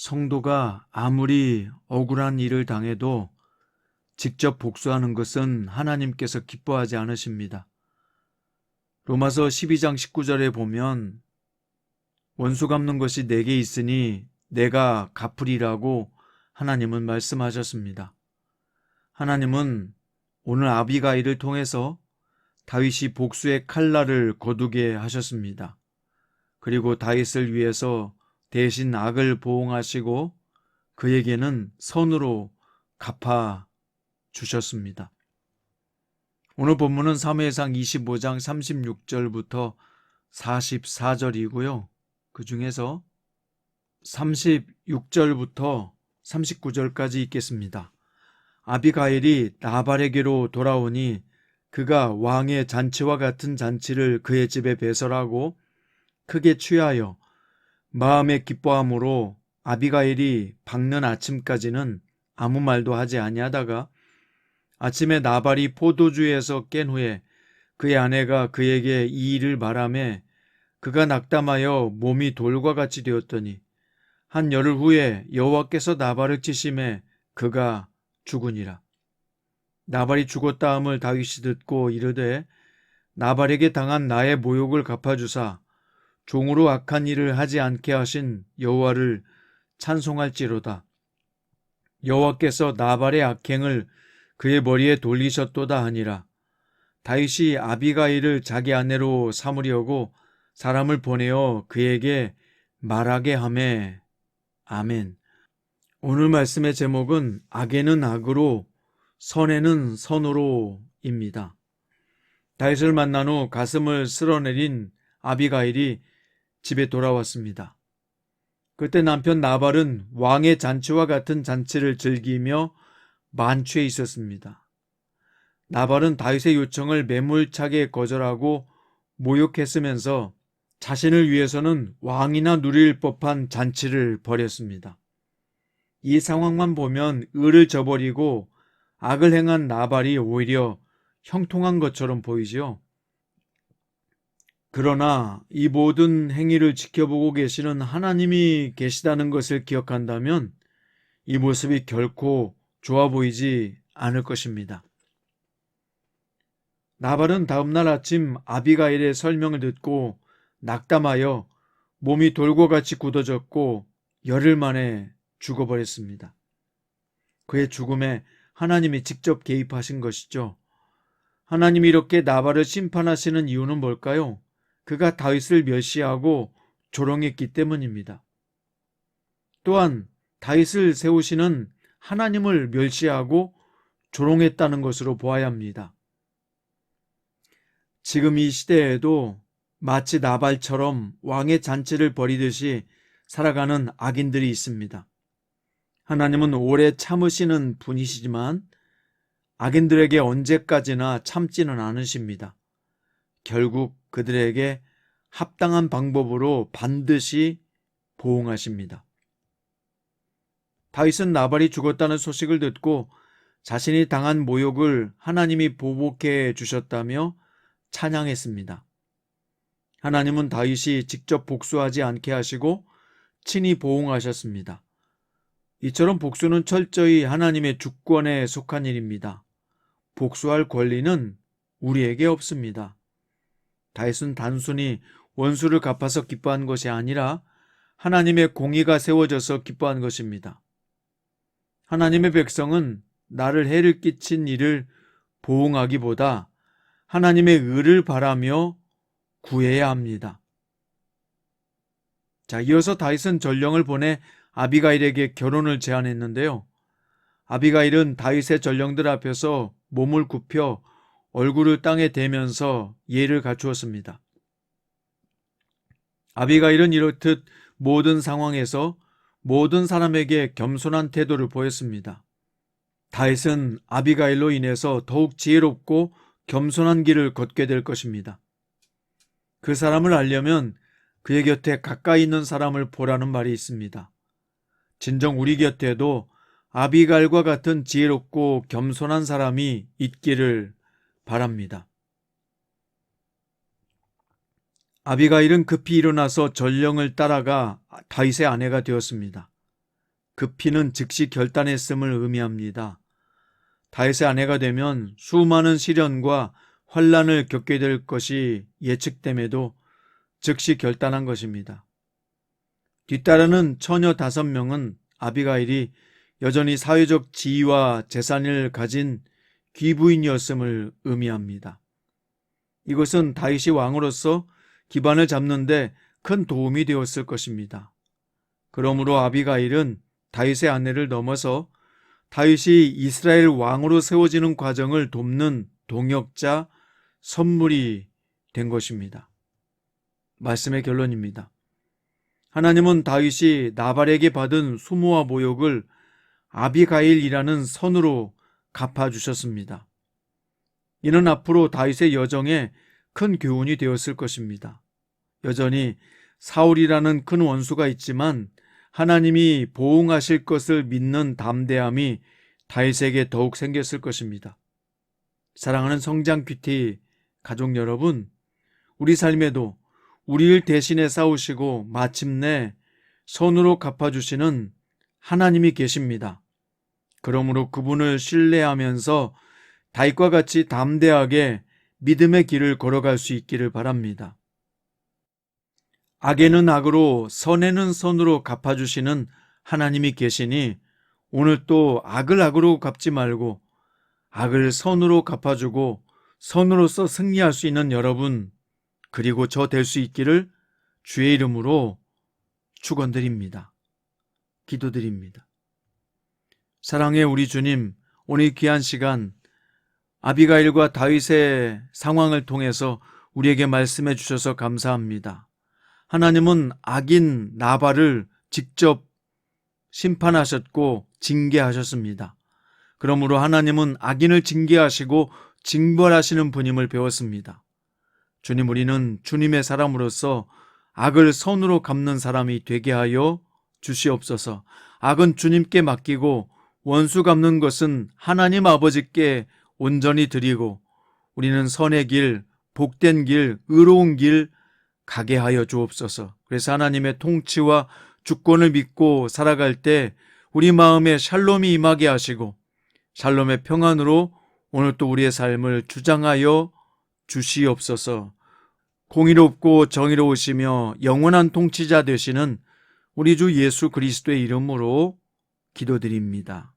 성도가 아무리 억울한 일을 당해도 직접 복수하는 것은 하나님께서 기뻐하지 않으십니다. 로마서 12장 19절에 보면 원수 갚는 것이 내게 있으니 내가 갚으리라고 하나님은 말씀하셨습니다. 하나님은 오늘 아비가일을 통해서 다윗이 복수의 칼날을 거두게 하셨습니다. 그리고 다윗을 위해서 대신 악을 보응하시고 그에게는 선으로 갚아 주셨습니다. 오늘 본문은 사무엘상 25장 36절부터 44절이고요. 그 중에서 36절부터 39절까지 읽겠습니다. 아비가일이 나발에게로 돌아오니 그가 왕의 잔치와 같은 잔치를 그의 집에 배설하고 크게 취하여 마음에 기뻐함으로 아비가일이 밝는 아침까지는 아무 말도 하지 아니하다가 아침에 나발이 포도주에서 깬 후에 그의 아내가 그에게 이 일을 말하매 그가 낙담하여 몸이 돌과 같이 되었더니 한 열흘 후에 여호와께서 나발을 치심에 그가 죽으니라. 나발이 죽었다 함을 다윗이 듣고 이르되 나발에게 당한 나의 모욕을 갚아주사 종으로 악한 일을 하지 않게 하신 여호와를 찬송할지로다. 여호와께서 나발의 악행을 그의 머리에 돌리셨도다 하니라. 다윗이 아비가일을 자기 아내로 삼으려고 사람을 보내어 그에게 말하게 하매. 아멘. 오늘 말씀의 제목은 악에는 악으로 선에는 선으로입니다. 다윗을 만난 후 가슴을 쓸어내린 아비가일이 집에 돌아왔습니다. 그때 남편 나발은 왕의 잔치와 같은 잔치를 즐기며 만취해 있었습니다. 나발은 다윗의 요청을 매몰차게 거절하고 모욕했으면서 자신을 위해서는 왕이나 누릴 법한 잔치를 벌였습니다. 이 상황만 보면 의를 저버리고 악을 행한 나발이 오히려 형통한 것처럼 보이죠. 그러나 이 모든 행위를 지켜보고 계시는 하나님이 계시다는 것을 기억한다면 이 모습이 결코 좋아 보이지 않을 것입니다. 나발은 다음날 아침 아비가일의 설명을 듣고 낙담하여 몸이 돌과 같이 굳어졌고 열흘 만에 죽어버렸습니다. 그의 죽음에 하나님이 직접 개입하신 것이죠. 하나님이 이렇게 나발을 심판하시는 이유는 뭘까요? 그가 다윗을 멸시하고 조롱했기 때문입니다. 또한 다윗을 세우시는 하나님을 멸시하고 조롱했다는 것으로 보아야 합니다. 지금 이 시대에도 마치 나발처럼 왕의 잔치를 벌이듯이 살아가는 악인들이 있습니다. 하나님은 오래 참으시는 분이시지만 악인들에게 언제까지나 참지는 않으십니다. 결국 그들에게 합당한 방법으로 반드시 보응하십니다. 다윗은 나발이 죽었다는 소식을 듣고 자신이 당한 모욕을 하나님이 보복해 주셨다며 찬양했습니다. 하나님은 다윗이 직접 복수하지 않게 하시고 친히 보응하셨습니다. 이처럼 복수는 철저히 하나님의 주권에 속한 일입니다. 복수할 권리는 우리에게 없습니다. 다윗은 단순히 원수를 갚아서 기뻐한 것이 아니라 하나님의 공의가 세워져서 기뻐한 것입니다. 하나님의 백성은 나를 해를 끼친 일을 보응하기보다 하나님의 의를 바라며 구해야 합니다. 자, 이어서 다윗은 전령을 보내 아비가일에게 결혼을 제안했는데요. 아비가일은 다윗의 전령들 앞에서 몸을 굽혀 얼굴을 땅에 대면서 예를 갖추었습니다. 아비가일은 이렇듯 모든 상황에서 모든 사람에게 겸손한 태도를 보였습니다. 다윗은 아비가일로 인해서 더욱 지혜롭고 겸손한 길을 걷게 될 것입니다. 그 사람을 알려면 그의 곁에 가까이 있는 사람을 보라는 말이 있습니다. 진정 우리 곁에도 아비갈과 같은 지혜롭고 겸손한 사람이 있기를 바랍니다. 아비가일은 급히 일어나서 전령을 따라가 다윗의 아내가 되었습니다. 급히는 즉시 결단했음을 의미합니다. 다윗의 아내가 되면 수많은 시련과 환란을 겪게 될 것이 예측됨에도 즉시 결단한 것입니다. 뒤따르는 처녀 5명은 아비가일이 여전히 사회적 지위와 재산을 가진 귀부인이었음을 의미합니다. 이것은 다윗이 왕으로서 기반을 잡는데 큰 도움이 되었을 것입니다. 그러므로 아비가일은 다윗의 아내를 넘어서 다윗이 이스라엘 왕으로 세워지는 과정을 돕는 동역자, 선물이 된 것입니다. 말씀의 결론입니다. 하나님은 다윗이 나발에게 받은 수모와 모욕을 아비가일이라는 선으로 갚아주셨습니다. 이는 앞으로 다윗의 여정에 큰 교훈이 되었을 것입니다. 여전히 사울이라는 큰 원수가 있지만 하나님이 보응하실 것을 믿는 담대함이 다윗에게 더욱 생겼을 것입니다. 사랑하는 성장 큐티 가족 여러분, 우리 삶에도 우리를 대신해 싸우시고 마침내 선으로 갚아주시는 하나님이 계십니다. 그러므로 그분을 신뢰하면서 다윗과 같이 담대하게 믿음의 길을 걸어갈 수 있기를 바랍니다. 악에는 악으로 선에는 선으로 갚아주시는 하나님이 계시니 오늘 또 악을 악으로 갚지 말고 악을 선으로 갚아주고 선으로서 승리할 수 있는 여러분, 그리고 저 될 수 있기를 주의 이름으로 축원드립니다. 기도드립니다. 사랑의 우리 주님, 오늘 귀한 시간 아비가일과 다윗의 상황을 통해서 우리에게 말씀해 주셔서 감사합니다. 하나님은 악인 나발을 직접 심판하셨고 징계하셨습니다. 그러므로 하나님은 악인을 징계하시고 징벌하시는 분임을 배웠습니다. 주님, 우리는 주님의 사람으로서 악을 선으로 갚는 사람이 되게 하여 주시옵소서. 악은 주님께 맡기고 원수 갚는 것은 하나님 아버지께 온전히 드리고 우리는 선의 길, 복된 길, 의로운 길 가게 하여 주옵소서. 그래서 하나님의 통치와 주권을 믿고 살아갈 때 우리 마음에 샬롬이 임하게 하시고 샬롬의 평안으로 오늘 또 우리의 삶을 주장하여 주시옵소서. 공의롭고 정의로우시며 영원한 통치자 되시는 우리 주 예수 그리스도의 이름으로 기도드립니다.